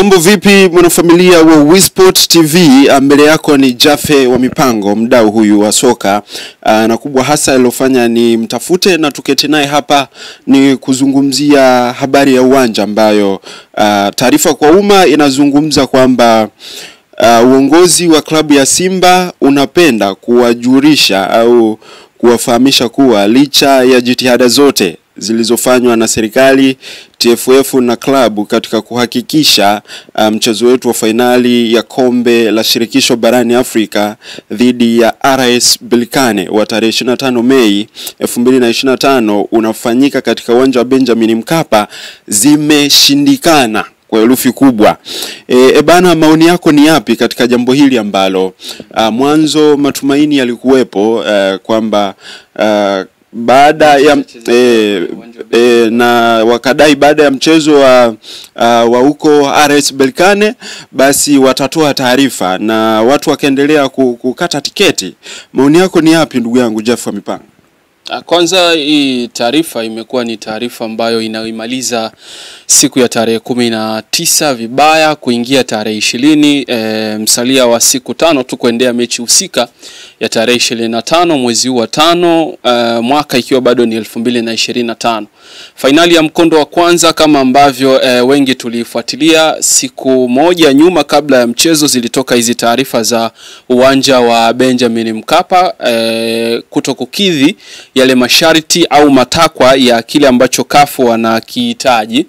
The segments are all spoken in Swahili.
Mambo vipi mwanafamilia wa Wisport TV? Mbele yako ni Jaffe wa mipango, mdau huyu wa soka, na kubwa hasa alofanya ni mtafute na tuketi naye hapa ni kuzungumzia habari ya uwanja ambayo taarifa kwa umma inazungumza kwamba uongozi wa klabu ya Simba unapenda kuwajulisha au kuwafahamisha kuwa licha ya jitihada zote zilizofanywa na serikali, TFF na klabu katika kuhakikisha mchezo wetu wa finali ya kombe la shirikisho barani Afrika dhidi ya RS Berkane wa tarehe 25 Mei 2025 unafanyika katika uwanja wa Benjamin Mkapa zimeshindikana kwa herufi kubwa. Bana, maoni yako ni yapi katika jambo hili ambalo mwanzo matumaini yalikuwepo kwamba baada ya na wakadai baada ya mchezo wa huko RS Berkane basi watatoa taarifa na watu wakaendelea kukata tiketi. Maoni yako ni yapi ndugu yangu Jaffe wa mipango? Kwanza hii taarifa imekuwa ni taarifa ambayo inaimaliza siku ya tarehe 19 vibaya kuingia tarehe 20, msalia wa siku 5 tu kuendea mechi husika ya tarehe 25 mwezi wa 5 mwaka ikiwa bado ni 2025. Finali ya mkondo wa kwanza kama ambavyo wengi tulifuatilia siku moja nyuma kabla ya mchezo zilitoka hizi taarifa za uwanja wa Benjamin Mkapa kutokukidhi yale masharti au matakwa ya kile ambacho CAF wanakihitaji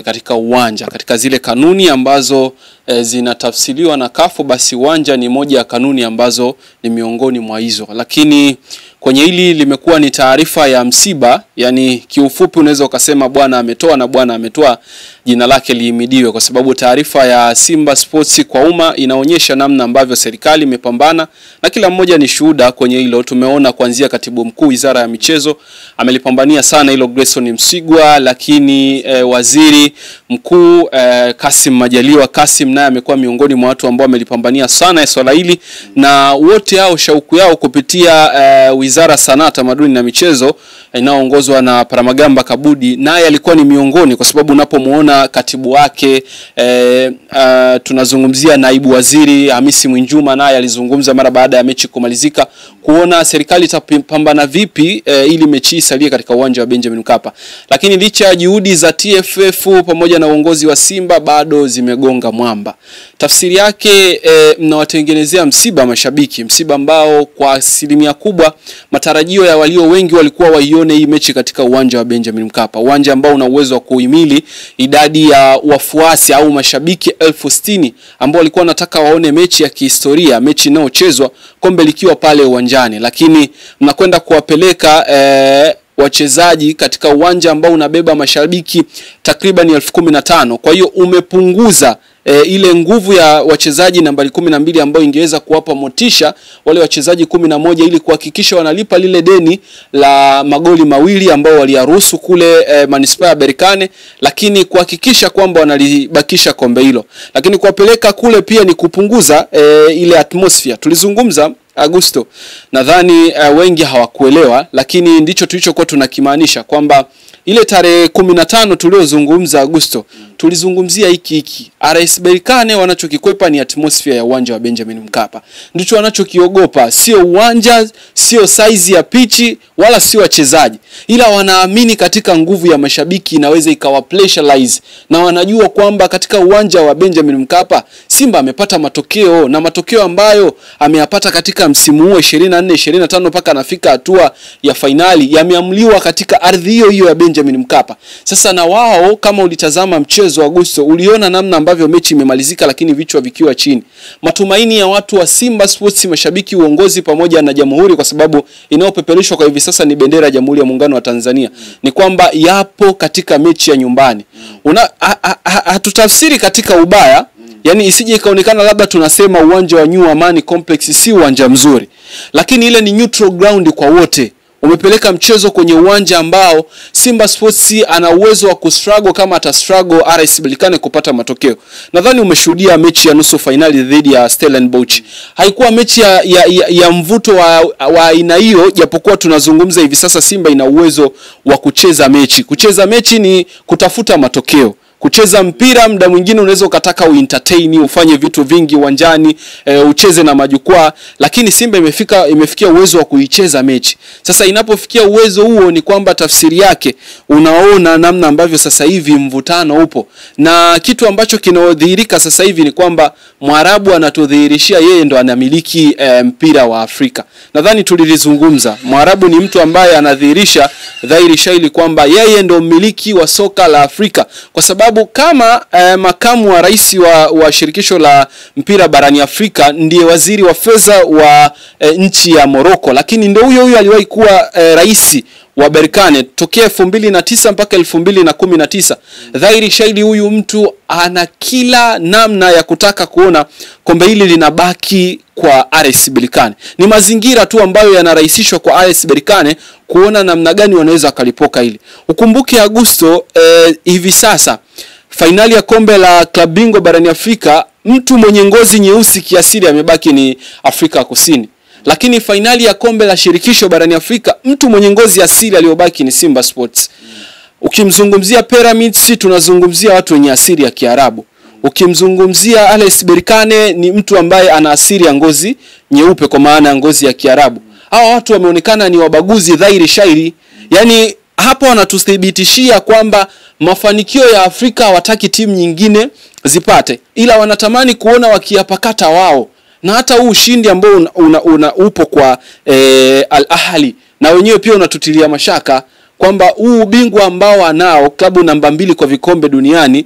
katika uwanja, katika zile kanuni ambazo zinatafsiriwa na CAF, basi uwanja ni moja ya kanuni ambazo ni miongoni mwa hizo. Lakini kwenye hili limekuwa ni taarifa ya msiba, yani kiufupi unaweza ukasema bwana ametoa na bwana ametoa, jina lake lihimidiwe, kwa sababu taarifa ya Simba Sports kwa umma inaonyesha namna ambavyo serikali imepambana na kila mmoja ni shuhuda kwenye hilo. Tumeona kuanzia katibu mkuu Wizara ya Michezo amelipambania sana hilo Grayson Msigwa, lakini waziri mkuu Kassim Majaliwa naye amekuwa miongoni mwa watu ambao amelipambania sana swala hili, na wote hao shauku yao kupitia Wizara Sanaa, Tamaduni na Michezo inayoongozwa na Paramagamba Kabudi, naye alikuwa ni miongoni, kwa sababu unapomuona katibu wake tunazungumzia naibu waziri Hamisi Mwinjuma, naye alizungumza mara baada ya mechi kumalizika kuona serikali itapambana vipi ili mechi isalie katika uwanja wa Benjamin Mkapa. Lakini licha ya juhudi za TFF pamoja na uongozi wa Simba bado zimegonga mwamba. Tafsiri yake mnawatengenezea msiba mashabiki, msiba ambao kwa asilimia kubwa matarajio ya walio wengi walikuwa waione hii mechi katika uwanja wa Benjamin Mkapa, uwanja ambao una uwezo wa kuhimili idadi ya wafuasi au mashabiki 60,000 ambao walikuwa wanataka waone mechi ya kihistoria, mechi inayochezwa kombe likiwa pale uwanjani. Lakini mnakwenda kuwapeleka wachezaji katika uwanja ambao unabeba mashabiki takriban 15,000. Kwa hiyo umepunguza ile nguvu ya wachezaji nambari 12 ambao ingeweza kuwapa motisha wale wachezaji 11 ili kuhakikisha wanalipa lile deni la magoli mawili ambao waliyaruhusu kule Manispaa ya Berkane, lakini kuhakikisha kwamba wanalibakisha kombe hilo. Lakini kuwapeleka kule pia ni kupunguza ile atmosphere. Tulizungumza Agosto, nadhani wengi hawakuelewa, lakini ndicho tulichokuwa tunakimaanisha kwamba ile tarehe 15 tuliozungumza Agosto tulizungumzia hiki RS Berkane wanachokikwepa ni atmosphere ya uwanja wa Benjamin Mkapa. Ndicho wanachokiogopa, sio uwanja, sio size ya pichi, wala sio wachezaji, ila wanaamini katika nguvu ya mashabiki inaweza ikawa pressurize, na wanajua kwamba katika uwanja wa Benjamin Mkapa Simba amepata matokeo, na matokeo ambayo ameyapata katika msimu huu 24-25 mpaka anafika hatua ya finali yameamliwa katika ardhi hiyo ya Benjamin Mkapa. Sasa na wao kama ulitazama mchezo wa Agosto uliona namna ambavyo mechi imemalizika, lakini vichwa vikiwa chini. Matumaini ya watu wa Simba Sports, mashabiki, uongozi pamoja na jamhuri, kwa sababu inayopeperushwa kwa hivi sasa ni bendera ya Jamhuri ya Muungano wa Tanzania, ni kwamba yapo katika mechi ya nyumbani. Hatutafsiri katika ubaya, yani isije ikaonekana labda tunasema uwanja wa New Amani Complex si uwanja mzuri, lakini ile ni neutral ground kwa wote. Umepeleka mchezo kwenye uwanja ambao Simba Sports ana uwezo wa kustruggle kama ata-struggle RS Berkane kupata matokeo. Nadhani umeshuhudia mechi ya nusu finali dhidi ya Stellenbosch. Haikuwa mechi ya mvuto wa aina hiyo, japokuwa tunazungumza hivi sasa Simba ina uwezo wa kucheza mechi. Kucheza mechi ni kutafuta matokeo. Kucheza mpira muda mwingine unaweza ukataka uentertain, ufanye vitu vingi uwanjani, ucheze na majukwaa, lakini Simba imefikia uwezo wa kuicheza mechi. Sasa inapofikia uwezo huo ni kwamba tafsiri yake unaona namna ambavyo sasa hivi mvutano upo. Na kitu ambacho kinaodhihirika sasa hivi ni kwamba Mwarabu anatudhihirishia yeye ndo anamiliki mpira wa Afrika. Nadhani tulilizungumza, Mwarabu ni mtu ambaye anadhihirisha dhahiri shaili kwamba yeye ndo mmiliki wa soka la Afrika, kwa sababu kama makamu wa rais wa shirikisho la mpira barani Afrika ndiye waziri wa fedha wa nchi ya Morocco, lakini ndio huyo aliwahi kuwa rais wa Berkane tokea 2009 mpaka 2019. Dhahiri shaili huyu mtu ana kila namna ya kutaka kuona kombe hili linabaki kwa RS Berkane. Ni mazingira tu ambayo yanarahisishwa kwa RS Berkane kuona namna gani wanaweza kalipoka hili. Ukumbuke Agosto hivi sasa finali ya kombe la klabu bingwa barani Afrika, mtu mwenye ngozi nyeusi kiasili amebaki ni Afrika Kusini. Lakini finali ya kombe la shirikisho barani Afrika, mtu mwenye ngozi asili aliyobaki ni Simba Sports. Ukimzungumzia Pyramids, tunazungumzia watu wenye asili ya Kiarabu. Ukimzungumzia RS Berkane ni mtu ambaye ana asili ya ngozi nyeupe kwa maana ya ngozi ya Kiarabu. Hawa watu wameonekana ni wabaguzi dhahiri shairi. Yani hapo wanatuthibitishia kwamba mafanikio ya Afrika hawataki timu nyingine zipate, ila wanatamani kuona wakiyapakata wao. Na hata huu ushindi ambao upo kwa Al Ahly na wenyewe pia unatutilia mashaka kwamba huu ubingwa ambao anao klabu namba 2 kwa vikombe duniani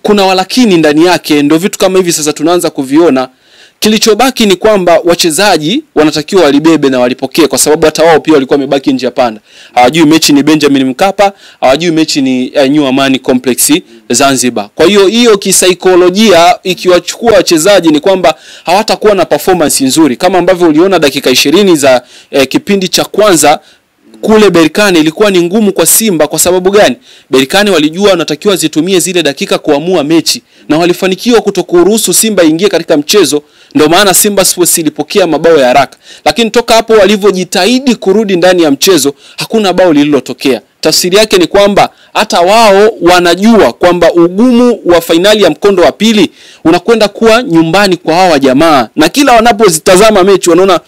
kuna walakini ndani yake. Ndio vitu kama hivi sasa tunaanza kuviona. Kilichobaki ni kwamba wachezaji wanatakiwa walibebe na walipokee, kwa sababu hata wao pia walikuwa wamebaki nje ya panda. Hawajui mechi ni Benjamin Mkapa, hawajui mechi ni New Amani Complex Zanzibar. Kwa hiyo kisaikolojia ikiwachukua wachezaji ni kwamba hawatakuwa na performance nzuri, kama ambavyo uliona dakika 20 za kipindi cha kwanza kule Berkane ilikuwa ni ngumu kwa Simba. Kwa sababu gani? Berkane walijua wanatakiwa zitumie zile dakika kuamua mechi, na walifanikiwa kutokuruhusu Simba ingie katika mchezo. Ndio maana Simba Sports ilipokea mabao ya haraka, lakini toka hapo walivyojitahidi kurudi ndani ya mchezo hakuna bao lililotokea. Tafsiri yake ni kwamba hata wao wanajua kwamba ugumu wa finali ya mkondo wa pili unakwenda kuwa nyumbani kwa hawa jamaa, na kila wanapozitazama mechi wanaona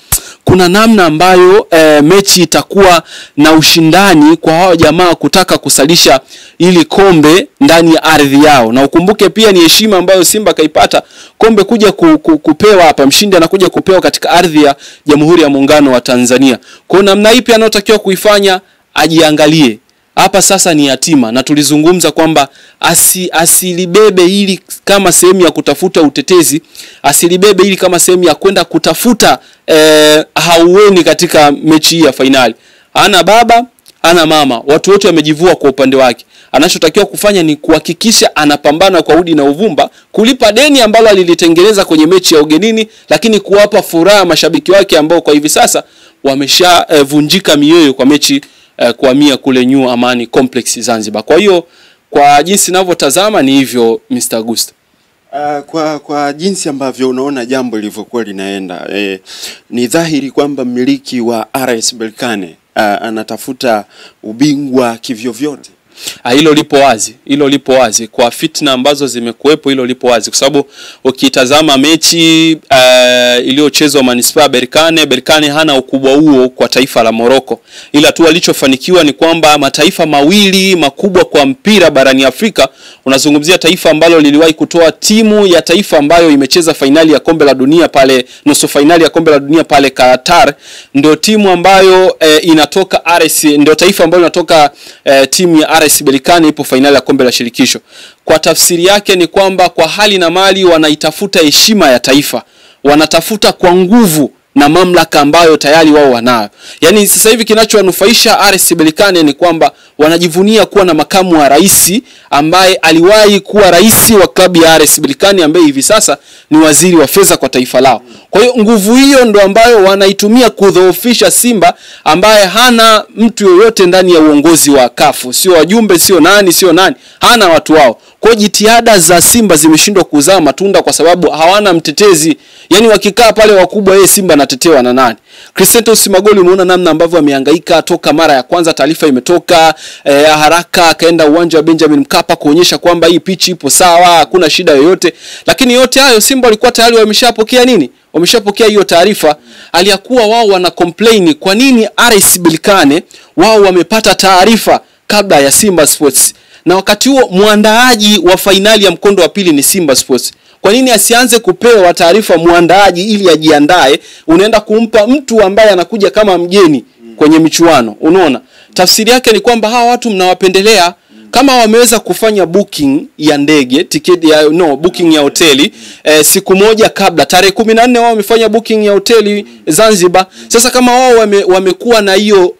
kuna namna ambayo mechi itakuwa na ushindani kwa hawa jamaa kutaka kusalisha ili kombe ndani ya ardhi yao. Na ukumbuke pia ni heshima ambayo Simba kaipata, kombe kuja kupewa hapa, mshindi anakuja kupewa katika ardhi ya Jamhuri ya Muungano wa Tanzania. Kwa namna ipi anayotakiwa kuifanya ajiangalie. Hapa sasa ni yatima, na tulizungumza kwamba asilibebe hili kama sehemu ya kutafuta utetezi, asilibebe hili kama sehemu ya kwenda kutafuta haueni katika mechi hii ya finali. Ana baba, ana mama, watu wote wamejivua kwa upande wake. Anachotakiwa kufanya ni kuhakikisha anapambana kwa udi na uvumba, kulipa deni ambalo alilitengeneza kwenye mechi ya ugenini, lakini kuwapa furaha mashabiki wake ambao kwa hivi sasa wameshavunjika mioyo kwa mechi kuhamia kule New Amani Complex Zanzibar. Kwa hiyo kwa jinsi ninavyotazama ni hivyo Mr. Augusto. Kwa jinsi ambavyo unaona jambo lilivyokuwa linaenda, ni dhahiri kwamba mmiliki wa RS Berkane anatafuta ubingwa kivyo vyote. Hilo lipo wazi kwa fitna ambazo zimekuepo, hilo lipo wazi, kwa sababu ukitazama mechi iliyochezwa Manispaa Berkane hana ukubwa huo kwa taifa la Morocco, ila tu alichofanikiwa ni kwamba mataifa mawili makubwa kwa mpira barani Afrika, unazungumzia taifa ambalo liliwahi kutoa timu ya taifa ambayo imecheza finali ya kombe la dunia pale, nusu finali ya kombe la dunia pale Qatar, ndio timu ambayo inatoka RS, ndio taifa ambayo inatoka timu ya RS Berkane ipo finali ya kombe la shirikisho. Kwa tafsiri yake ni kwamba kwa hali na mali wanaitafuta heshima ya taifa, wanatafuta kwa nguvu na mamlaka ambayo tayari wao wanayo. Yani sasa hivi kinachowanufaisha RS Berkane ni kwamba wanajivunia kuwa na makamu wa rais ambaye aliwahi kuwa rais wa klabu ya RS Berkane, ambaye hivi sasa ni waziri wa fedha kwa taifa lao. Kwa hiyo nguvu hiyo ndo ambayo wanaitumia kudhoofisha Simba, ambaye hana mtu yoyote ndani ya uongozi wa CAF, sio wajumbe, sio nani, hana watu wao. Kwa jitihada za Simba zimeshindwa kuzaa matunda kwa sababu hawana mtetezi. Yaani wakikaa pale wakubwa, yeye Simba anatetewa na nani? Crescentus Magoli, umeona namna ambavyo amehangaika toka mara ya kwanza taarifa imetoka, haraka akaenda uwanja wa Benjamin Mkapa kuonyesha kwamba hii pitch ipo sawa, hakuna shida yoyote. Lakini yote hayo Simba walikuwa tayari wameshapokea nini? Wameshapokea hiyo taarifa. Aliyakuwa wao wana complain kwa nini RS Berkane wao wamepata taarifa kabla ya Simba Sports. Na wakati huo muandaaji wa fainali ya mkondo wa pili ni Simba Sports. Kwa nini asianze kupewa taarifa muandaaji ili ajiandae? Unaenda kumpa mtu ambaye anakuja kama mgeni kwenye michuano. Unaona? Tafsiri yake ni kwamba hawa watu mnawapendelea. Kama wameweza kufanya booking ya ndege, tiketi ya booking ya hoteli siku moja kabla, tarehe 14 wao wamefanya booking ya hoteli Zanzibar. Sasa kama wao wamekuwa na hiyo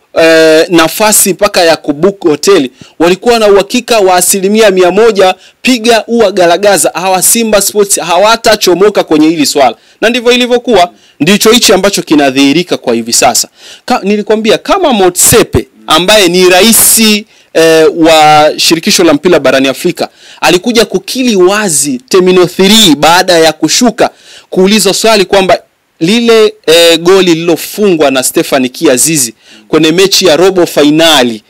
nafasi mpaka ya kubook hoteli, walikuwa na uhakika wa 100% piga uagalagaza, hawa Simba Sports hawatachomoka kwenye hili swala. Na ndivyo ilivyokuwa, ndicho hichi ambacho kinadhihirika kwa hivi sasa. Nilikwambia kama Motsepe ambaye ni raisi wa shirikisho la mpira barani Afrika alikuja kukili wazi Terminal 3 baada ya kushuka, kuulizwa swali kwamba lile goli lilofungwa na Stefan Kiazizi kwenye mechi ya robo finali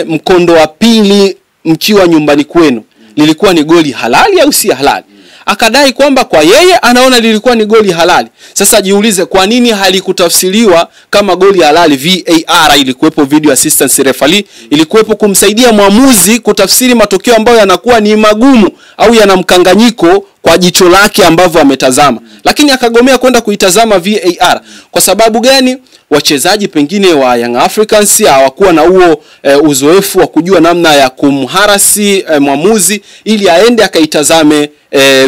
mkondo wa pili mkiwa nyumbani kwenu, lilikuwa ni goli halali au si halali? Akadai kwamba kwa yeye anaona lilikuwa ni goli halali. Sasa jiulize kwa nini halikutafsiriwa kama goli halali? VAR ilikuwepo, video assistance referee ilikuwepo kumsaidia mwamuzi kutafsiri matokeo ambayo yanakuwa ni magumu au yana mkanganyiko kwa jicho lake ambavyo ametazama. Lakini akagomea kwenda kuitazama VAR. Kwa sababu gani? Wachezaji pengine wa Young Africans hawakuwa na huo uzoefu wa kujua namna ya kumharasi mwamuzi ili aende akaitazame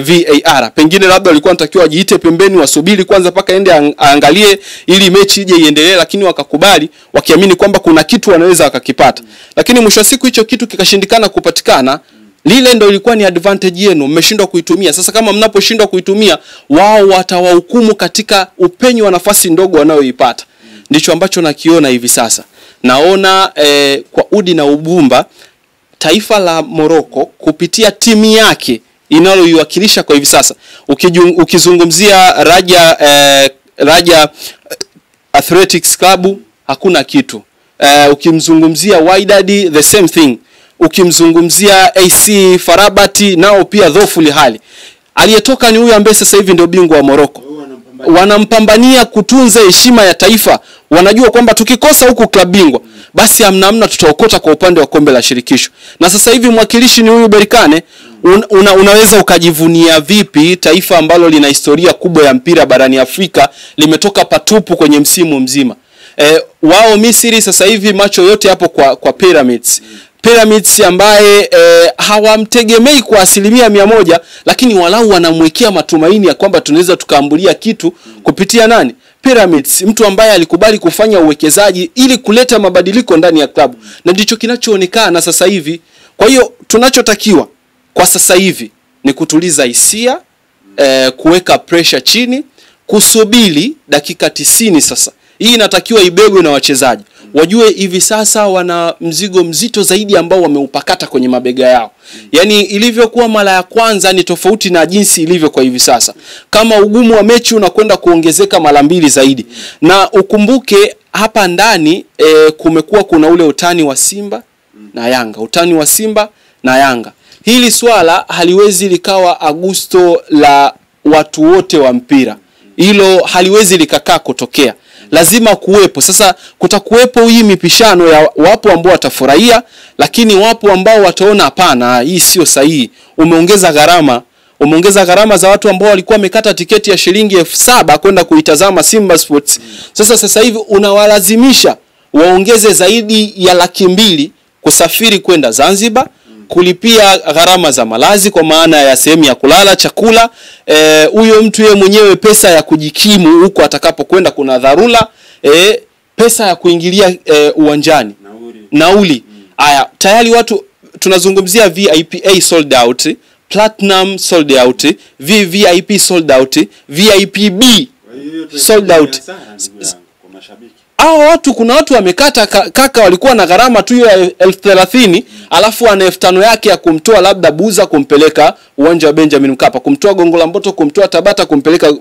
VAR. Pengine labda walikuwa wanatakiwa ajiite pembeni, wasubiri kwanza paka aende aangalie ili mechi ije iendelee, lakini wakakubali wakiamini kwamba kuna kitu wanaweza wakakipata. Lakini mwisho wa siku hicho kitu kikashindikana kupatikana. Lile ndio ilikuwa ni advantage yenu, mmeshindwa kuitumia. Sasa kama mnaposhindwa kuitumia, wao watawahukumu katika upenyo wa nafasi ndogo wanayoipata. Ndicho ambacho nakiona hivi sasa. Naona kwa udi na ubumba taifa la Morocco kupitia timu yake inaloiwakilisha kwa hivi sasa. Ukizungumzia Raja Athletics Club hakuna kitu. Ukimzungumzia Wydad the same thing. Ukimzungumzia AC Farabati nao pia dhofuli hali. Aliyetoka ni huyu ambaye sasa hivi ndio bingwa wa Morocco. Wanampambania kutunza heshima ya taifa. Wanajua kwamba tukikosa huku klabu bingwa basi hamna tutaokota kwa upande wa kombe la shirikisho. Na sasa hivi mwakilishi ni huyu Berkane. Unaweza ukajivunia vipi taifa ambalo lina historia kubwa ya mpira barani Afrika limetoka patupu kwenye msimu mzima? Wao Misri sasa hivi macho yote hapo kwa Pyramids ambaye hawamtegemei kwa 100%, lakini walau wanamwekea matumaini ya kwamba tunaweza tukaambulia kitu kupitia nani? Pyramids, mtu ambaye alikubali kufanya uwekezaji ili kuleta mabadiliko ndani ya klabu. Na ndicho kinachoonekana sasa hivi. Kwa hiyo tunachotakiwa kwa sasa hivi ni kutuliza hisia, kuweka pressure chini, kusubiri dakika 90 sasa. Hii inatakiwa ibegwe na wachezaji. Wajue hivi sasa wana mzigo mzito zaidi ambao wameupakata kwenye mabega yao. Yaani ilivyokuwa mara ya kwanza ni tofauti na jinsi ilivyo kwa hivi sasa. Kama ugumu wa mechi unakwenda kuongezeka mara 2 zaidi. Na ukumbuke hapa ndani kumekuwa kuna ule utani wa Simba na Yanga. Utani wa Simba na Yanga. Hili swala haliwezi likawa Agosto la watu wote wa mpira. Hilo haliwezi likakaa kutokea. Lazima kuwepo. Sasa kutakuwepo hii mipishano ya wapo ambao watafurahia, lakini wapo ambao wataona hapana, hii sio sahihi. Umeongeza gharama za watu ambao walikuwa wamekata tiketi ya shilingi 7,000 kwenda kuitazama Simba Sports. Sasa hivi unawalazimisha waongeze zaidi ya 200,000 kusafiri kwenda Zanzibar, kulipia gharama za malazi kwa maana ya sehemu ya kulala, chakula, huyo mtu yeye mwenyewe pesa ya kujikimu huko atakapokwenda, kuna dharura, pesa ya kuingilia uwanjani, nauli. Haya, tayari watu tunazungumzia VIP sold out, Platinum sold out, VVIP sold out, VIP B sold out. Kwa mashabiki. hao watu, kuna watu wamekata kaka walikuwa na gharama tu ya 30,000, alafu ana 5,000 yake ya kumtoa labda Buza kumpeleka uwanja wa Benjamin Mkapa, kumtoa Gongo la Mboto, kumtoa Tabata kumpeleka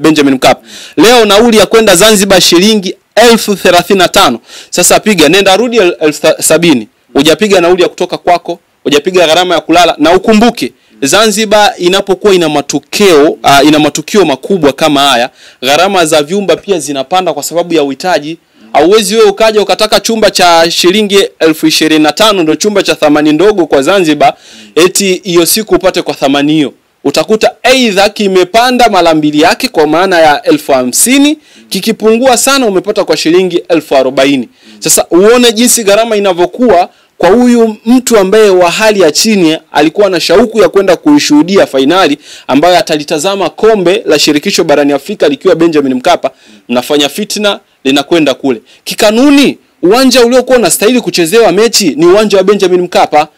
Benjamin Mkapa. Leo nauli ya kwenda Zanzibar shilingi 35,000. Sasa piga nenda rudi 70,000. Hujapiga nauli ya kutoka kwako, hujapiga gharama ya kulala. Na ukumbuke Zanzibar inapokuwa ina matukio makubwa kama haya, gharama za vyumba pia zinapanda kwa sababu ya uhitaji. Hauwezi wewe ukaja ukataka chumba cha shilingi 25,000 ndio chumba cha thamani ndogo kwa Zanzibar, eti hiyo siku upate kwa thamani hiyo. Utakuta aidha kimepanda mara mbili yake kwa maana ya 50,000, kikipungua sana umepata kwa shilingi 40,000. Sasa uone jinsi gharama inavyokuwa kwa huyu mtu ambaye wa hali ya chini alikuwa na shauku ya kwenda kuishuhudia fainali ambayo atalitazama kombe la shirikisho barani Afrika likiwa Benjamin Mkapa. Mnafanya fitna linakwenda kule. Kikanuni uwanja uliokuwa unastahili kuchezewa mechi ni uwanja wa Benjamin Mkapa.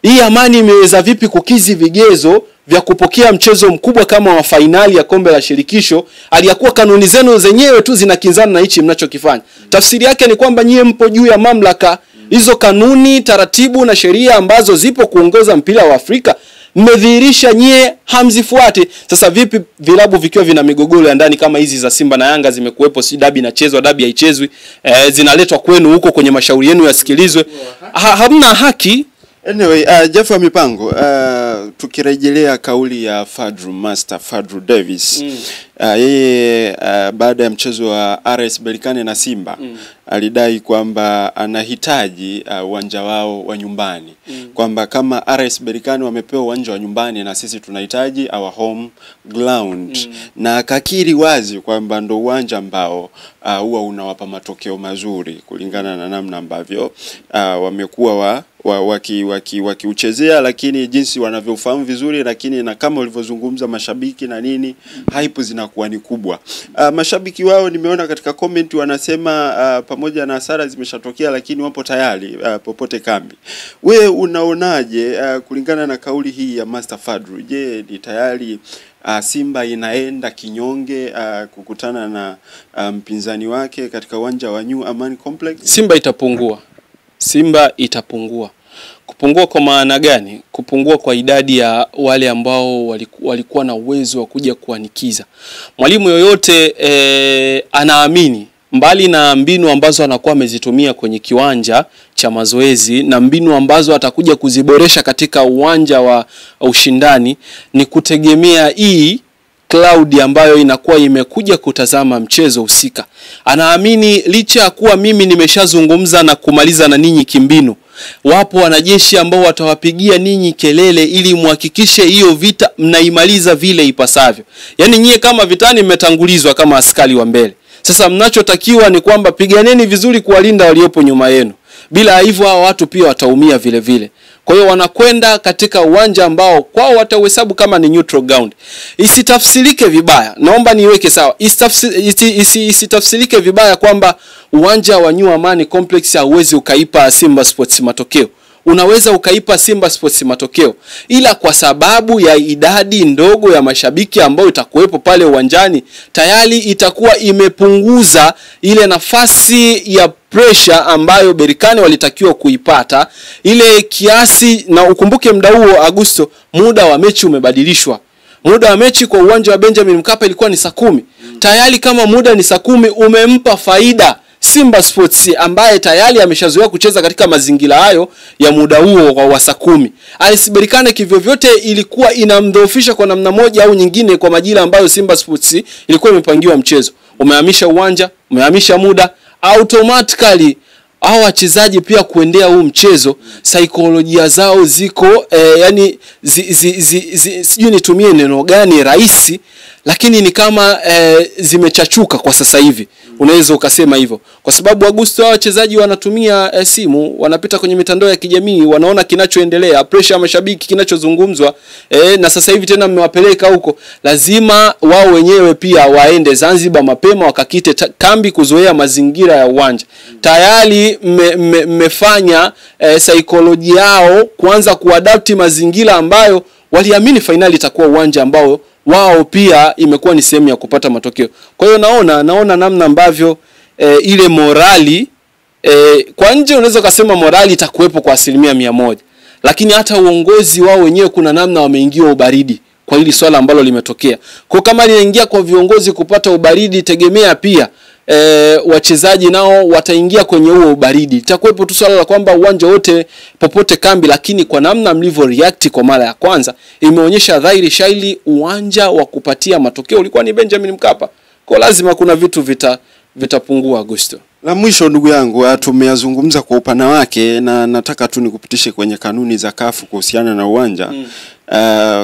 Hii Amani imeweza vipi kukizi vigezo vya kupokea mchezo mkubwa kama wa fainali ya kombe la shirikisho, aliyakuwa kanuni zenu zenyewe tu zinakinzana na hichi mnachokifanya? Tafsiri yake ni kwamba nyie mpo juu ya mamlaka. Hizo kanuni, taratibu na sheria ambazo zipo kuongoza mpira wa Afrika mmedhihirisha nyie hamzifuati. Sasa vipi vilabu vikiwa vina migogoro ya ndani kama hizi za Simba na Yanga zimekuepo, si dabi inachezwa, dabi haichezwi, zinaletwa kwenu huko kwenye mashauri yenu yasikilizwe, hamna haki. Anyway, Jeff wa Mipango, tukirejelea kauli ya Master Fadru Davis, yeye baada ya mchezo wa RS Berkane na Simba alidai kwamba anahitaji uwanja wao wa nyumbani, kwamba kama RS Berkane wamepewa uwanja wa nyumbani na sisi tunahitaji our home ground, na akakiri wazi kwamba ndo uwanja ambao huwa unawapa matokeo mazuri kulingana na namna ambavyo wamekuwa wakiuchezea, lakini jinsi wanavyofahamu vizuri, lakini na kama walivyozungumza mashabiki na nini, hype zinakuwa ni kubwa. Mashabiki wao nimeona katika comment wanasema pamoja na hasara zimeshatokea lakini wapo tayari popote kambi. Wewe unaonaje kulingana na kauli hii ya Master Fadru? Je, ni tayari Simba inaenda kinyonge kukutana na mpinzani wake katika uwanja wa New Amani Complex? Simba itapungua. Kupungua kwa maana gani? Kupungua kwa idadi ya wale ambao walikuwa na uwezo wa kuja kuanikiza. Mwalimu yoyote anaamini mbali na mbinu ambazo anakuwa amezitumia kwenye kiwanja cha mazoezi na mbinu ambazo atakuja kuziboresha katika uwanja wa ushindani, ni kutegemea hii cloud ambayo inakuwa imekuja kutazama mchezo husika. Anaamini licha ya kuwa mimi nimeshazungumza na kumaliza na ninyi kimbinu, wapo wanajeshi ambao watawapigia ninyi kelele ili muhakikishe hiyo vita mnaimaliza vile ipasavyo. Yaani nyie kama vitani mmetangulizwa kama askari wa mbele. Sasa mnachotakiwa ni kwamba piganeni vizuri kuwalinda waliopo nyuma yenu. Bila hivyo hao watu pia wataumia vile vile. Kwa hiyo wanakwenda katika uwanja ambao kwao watahesabu kama ni neutral ground. Isitafsirike vibaya. Naomba niweke sawa. Isitafsirike vibaya kwamba uwanja wa New Amani Complex hauwezi ukaipa Simba Sports matokeo. Unaweza ukaipa Simba Sports matokeo, ila kwa sababu ya idadi ndogo ya mashabiki ambao itakuwepo pale uwanjani, tayari itakuwa imepunguza ile nafasi ya pressure ambayo Berkane walitakiwa kuipata ile kiasi. Na ukumbuke muda huo Agosto, muda wa mechi umebadilishwa. Muda wa mechi kwa uwanja wa Benjamin Mkapa ilikuwa ni saa 10. Tayari kama muda ni saa 10, umempa faida Simba Sports ambaye tayari ameshazoea kucheza katika mazingira hayo ya muda huo wa saa 10. RS Berkane kivyo vyote ilikuwa inamdhoofisha kwa namna moja au nyingine kwa majira ambayo Simba Sports ilikuwa imepangiwa mchezo. Umehamisha uwanja, umehamisha muda, automatically hao wachezaji pia kuendea huu mchezo saikolojia zao ziko yani sijui nitumie neno gani rahisi, lakini ni kama zimechachuka kwa sasa hivi. Unaweza ukasema hivyo kwa sababu Agosto hao wachezaji wanatumia simu, wanapita kwenye mitandao ya kijamii, wanaona kinachoendelea, pressure ya mashabiki, kinachozungumzwa, na sasa hivi tena mmewapeleka huko. Lazima wao wenyewe pia waende Zanzibar mapema wakakite kambi kuzoea mazingira ya uwanja. Tayari mmefanya saikolojia yao kuanza kuadapti mazingira ambayo waliamini finali itakuwa uwanja ambao wao pia imekuwa ni sehemu ya kupata matokeo. Kwa hiyo naona namna ambavyo ile morali kwa nje unaweza kusema morali itakuwepo kwa 100%, lakini hata uongozi wao wenyewe kuna namna wameingia ubaridi kwa hili swala ambalo limetokea. Kwa kama linaingia kwa viongozi kupata ubaridi, tegemea pia wachezaji nao wataingia kwenye huo ubaridi. Itakuwepo tu swala la kwamba uwanja wote popote kambi, lakini kwa namna mlivyo react kwa mara ya kwanza imeonyesha dhahiri shaili uwanja wa kupatia matokeo ulikuwa ni Benjamin Mkapa. Kwa lazima kuna vitu vitapungua Augusto. La mwisho ndugu yangu, tumeyazungumza kwa upana wake na nataka tu nikupitishe kwenye kanuni za CAF kuhusiana na uwanja.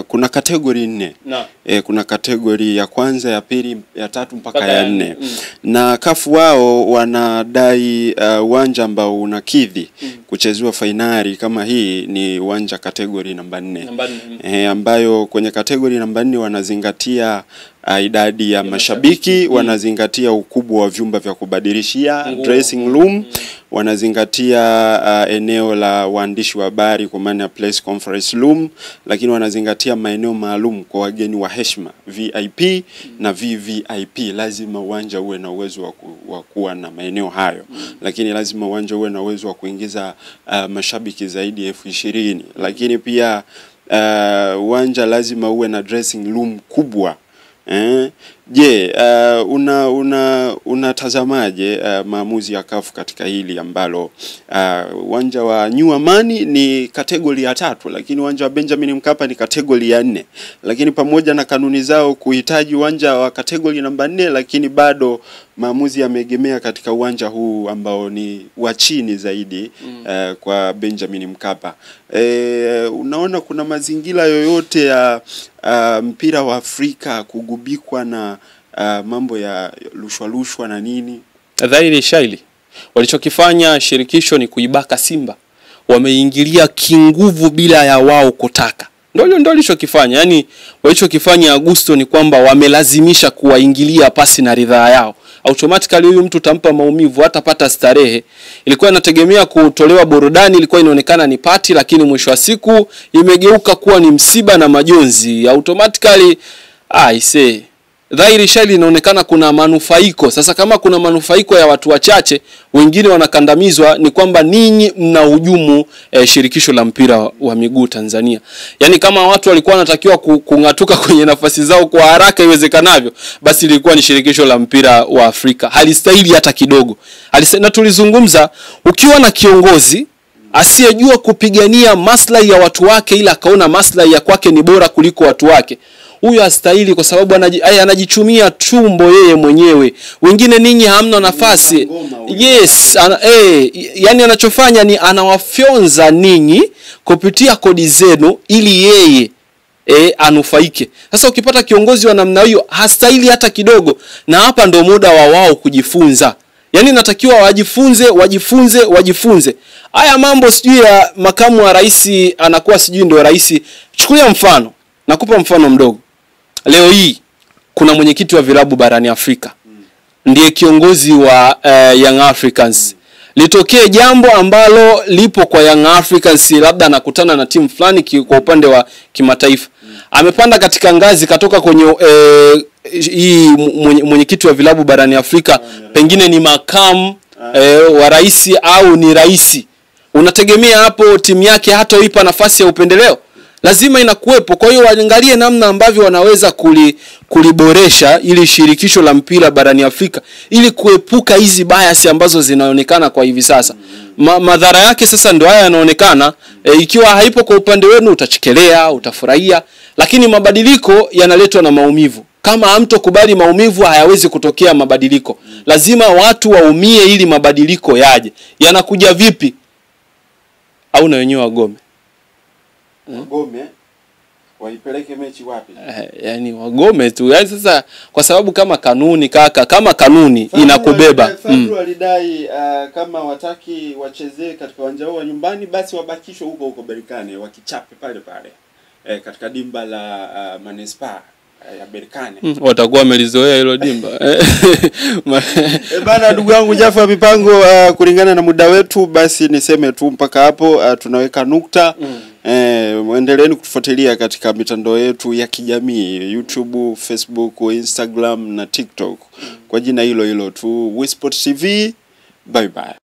Kuna kategori 4. No. Kuna kategori ya kwanza, ya pili, ya tatu mpaka ya 4. Na CAF wao wanadai uwanja ambao unakidhi kuchezewa fainali kama hii ni uwanja kategori namba 4. Ambayo kwenye kategori namba 4 wanazingatia idadi ya mashabiki, wanazingatia ukubwa wa vyumba vya kubadilishia, dressing room, wanazingatia eneo la waandishi wa habari kwa maana press conference room, lakini wanazingatia maeneo maalum kwa wageni wa heshima VIP na VVIP. Lazima uwanja uwe na uwezo wa kuwa na maeneo hayo, lakini lazima uwanja uwe na uwezo wa kuingiza mashabiki zaidi ya 20,000, lakini pia uwanja lazima uwe na dressing room kubwa. Je, unatazamaje maamuzi ya CAF katika hili ambalo uwanja wa New Amani ni kategori ya 3, lakini uwanja wa Benjamin Mkapa ni kategori ya 4, lakini pamoja na kanuni zao kuhitaji uwanja wa kategori namba 4, lakini bado maamuzi yameegemea katika uwanja huu ambao ni wa chini zaidi kwa Benjamin Mkapa. Unaona kuna mazingira yoyote ya mpira wa Afrika kugubikwa na mambo ya rushwa na nini? Dhahiri shaili walichokifanya shirikisho ni kuibaka Simba. Wameingilia kinguvu bila ya wao kutaka. Ndio walichokifanya. Yaani walichokifanya Augusto ni kwamba wamelazimisha kuwaingilia pasi na ridhaa yao. Automatically huyu mtu utampa maumivu, hatapata starehe. Ilikuwa inategemea kutolewa burudani, ilikuwa inaonekana ni party, lakini mwisho wa siku imegeuka kuwa ni msiba na majonzi. Automatically dhahiri shaili inaonekana kuna manufaiko. Sasa kama kuna manufaiko ya watu wachache, wengine wanakandamizwa, ni kwamba ninyi mnahujumu shirikisho la mpira wa miguu Tanzania. Yaani kama watu walikuwa wanatakiwa kungatuka kwenye nafasi zao kwa haraka iwezekanavyo, basi ilikuwa ni shirikisho la mpira wa Afrika. Halistahili hata kidogo. Na tulizungumza, ukiwa na kiongozi asiyejua kupigania maslahi ya watu wake ila akaona maslahi ya kwake ni bora kuliko watu wake, huyo hastahili, kwa sababu anajichumia tumbo yeye mwenyewe. Wengine ninyi hamna nafasi. Yes, yani anachofanya ni anawafyonza ninyi kupitia kodi zenu ili yeye anufaike. Sasa ukipata kiongozi wa namna hiyo hastahili hata kidogo, na hapa ndo muda wa wao kujifunza. Yani natakiwa wajifunze. Haya mambo sijui ya makamu wa rais anakuwa sijui ndio rais. Chukulia mfano, nakupa mfano mdogo. Leo hii kuna mwenyekiti wa vilabu barani Afrika. Ndiye kiongozi wa Young Africans. Litokee jambo ambalo lipo kwa Young Africans, labda anakutana na timu fulani kwa upande wa kimataifa. Amepanda katika ngazi, katoka kwenye hii mwenyekiti wa vilabu barani Afrika, pengine ni makamu wa rais au ni rais. Unategemea hapo timu yake hata ipa nafasi ya upendeleo? Lazima inakuwepo. Kwa hiyo waangalie namna ambavyo wanaweza kuliboresha ili shirikisho la mpira barani Afrika, ili kuepuka hizi bias ambazo zinaonekana kwa hivi sasa. Madhara yake sasa ndio haya yanaonekana. Ikiwa haipo kwa upande wenu utachekelea, utafurahia, lakini mabadiliko yanaletwa na maumivu. Kama hamtokubali maumivu hayawezi kutokea mabadiliko. Lazima watu waumie ili mabadiliko yaje. Yanakuja vipi? Au na wenyewe wagome. Wagome waipeleke mechi wapi? Yani wagome tu. Yani sasa kwa sababu kama kanuni kama kanuni inakubeba. Fadlu alidai kama wataki wachezee katika uwanja wa nyumbani, basi wabakishwe huko Berkane, wakichape pale katika dimba la Manispaa ya Berkane. Watakuwa wamelizoea hilo dimba. Bana ndugu yangu Jaffe wa Mipango, kulingana na muda wetu basi niseme tu mpaka hapo tunaweka nukta. Muendeleeni kutufuatilia katika mitandao yetu ya kijamii, YouTube, Facebook, Instagram na TikTok. Kwa jina hilo hilo tu, WISPORT TV. Bye bye.